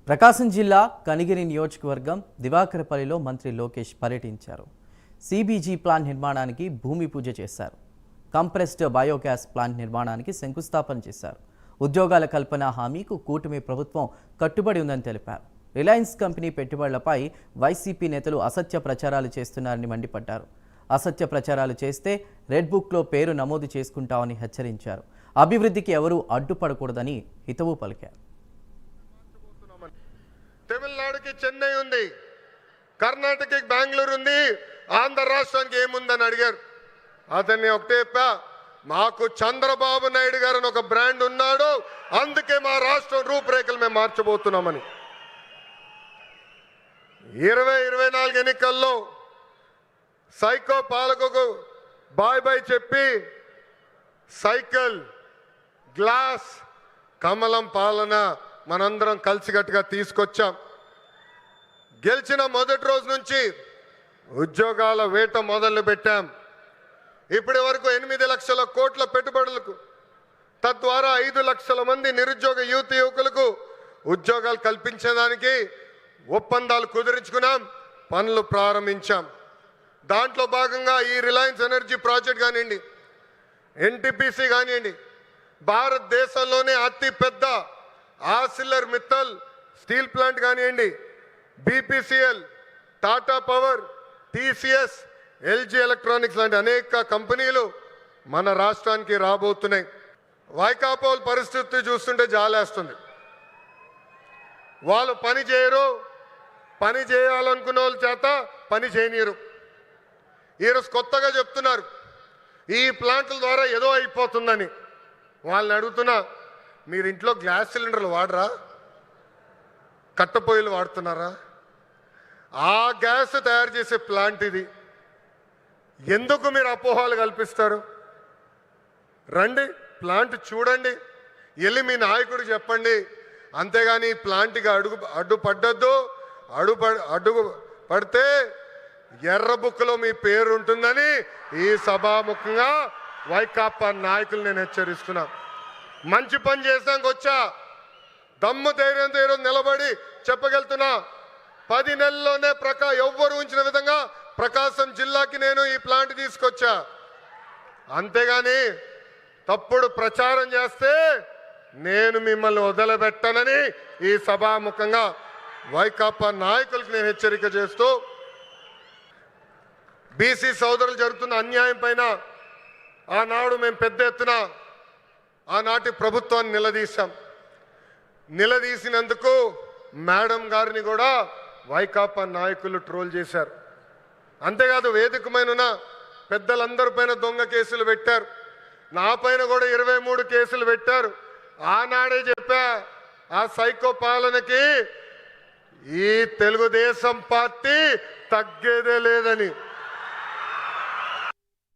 ప్రకాశం జిల్లా కనిగిరి నియోజకవర్గం దివాకరపల్లిలో మంత్రి లోకేష్ పర్యటించారు. సిబిజీ ప్లాంట్ నిర్మాణానికి భూమి పూజ చేశారు. కంప్రెస్డ్ బయోగ్యాస్ ప్లాంట్ నిర్మాణానికి శంకుస్థాపన చేశారు. ఉద్యోగాల కల్పన హామీకు కూటమి ప్రభుత్వం కట్టుబడి ఉందని తెలిపారు. రిలయన్స్ కంపెనీ పెట్టుబడులపై వైసీపీ నేతలు అసత్య ప్రచారాలు చేస్తున్నారని మండిపడ్డారు. అసత్య ప్రచారాలు చేస్తే రెడ్ బుక్లో పేరు నమోదు చేసుకుంటామని హెచ్చరించారు. అభివృద్ధికి ఎవరూ అడ్డుపడకూడదని హితవు పలికారు. తమిళనాడుకి చెన్నై ఉంది, కర్ణాటకకి బెంగళూరు ఉంది, ఆంధ్ర రాష్ట్రానికి ఏముందని అడిగారు. అతన్ని ఒకటే మాకు చంద్రబాబు నాయుడు గారు అని ఒక బ్రాండ్ ఉన్నాడు, అందుకే మా రాష్ట్రం రూపురేఖలు మేము మార్చబోతున్నామని. 2024 ఎన్నికల్లో సైకో పాలకుకు బాయ్ బాయ్ చెప్పి సైకిల్, గ్లాస్, కమలం పాలన మనందరం కలిసికట్టుగా తీసుకొచ్చాం. గెలిచిన మొదటి రోజు నుంచి ఉద్యోగాల వేట మొదలు పెట్టాం. ఇప్పటి వరకు 8 లక్షల కోట్ల పెట్టుబడులకు, తద్వారా 5 లక్షల మంది నిరుద్యోగ యువకులకు ఉద్యోగాలు కల్పించడానికి ఒప్పందాలు కుదుర్చుకున్నాం, పనులు ప్రారంభించాం. దాంట్లో భాగంగా ఈ రిలయన్స్ ఎనర్జీ ప్రాజెక్ట్ కానివ్వండి, ఎన్టీపీసీ కానివ్వండి, భారతదేశంలోనే అతిపెద్ద ఆర్సిలర్ మిత్తల్ స్టీల్ ప్లాంట్ కానివ్వండి, BPCL, Tata power, TCS, LG electronics లాంటి అనేక కంపెనీలు మన రాష్ట్రానికి రాబోతున్నాయి. వైకాపా పరిస్థితి చూస్తుంటే జాలేస్తుంది. వాళ్ళు పని చేయరు, పని చేయాలనుకున్న వాళ్ళ చేత పని చేయనీరు. ఈరోజు కొత్తగా చెప్తున్నారు ఈ ప్లాంట్ల ద్వారా ఏదో అయిపోతుందని. వాళ్ళని అడుగుతున్నా, మీరు ఇంట్లో గ్యాస్ సిలిండర్లు వాడరా? కట్టెపొయ్యిలు వాడుతున్నారా? ఆ గ్యాస్ తయారు చేసే ప్లాంట్ ఇది. ఎందుకు మీరు అపోహలు కల్పిస్తారు? రండి, ప్లాంట్ చూడండి, వెళ్ళి మీ నాయకుడు చెప్పండి. అంతేగాని ఈ ప్లాంట్కి అడ్డు పడితే ఎర్ర బుక్లో మీ పేరు ఉంటుందని ఈ సభాముఖంగా వైకాపా నాయకులు నేను హెచ్చరిస్తున్నా. మంచి పని చేసాక వచ్చా, దమ్ము ధైర్యంతో ఈరోజు నిలబడి చెప్పగలుగుతున్నా. 10 నెలల్లోనే ఎవ్వరు ఉంచిన విధంగా ప్రకాశం జిల్లాకి నేను ఈ ప్లాంట్ తీసుకొచ్చా. అంతేగాని తప్పుడు ప్రచారం చేస్తే నేను మిమ్మల్ని వదిలిపెట్టనని ఈ సభాముఖంగా వైకాపా నాయకులకు నేను హెచ్చరిక చేస్తూ, బీసీ సోదరులు జరుగుతున్న అన్యాయం పైన ఆనాడు మేము పెద్ద ఎత్తున ఆనాటి ప్రభుత్వాన్ని నిలదీశాం. నిలదీసినందుకు మేడం గారిని కూడా వైకాపా నాయకులు ట్రోల్ చేశారు. అంతేకాదు వేదికమైన పెద్దలందరి పైన దొంగ కేసులు పెట్టారు. నా పైన కూడా 23 కేసులు పెట్టారు. ఆనాడే చెప్పా, ఆ సైకో పాలనకి ఈ తెలుగుదేశం పార్టీ తగ్గేదే లేదని.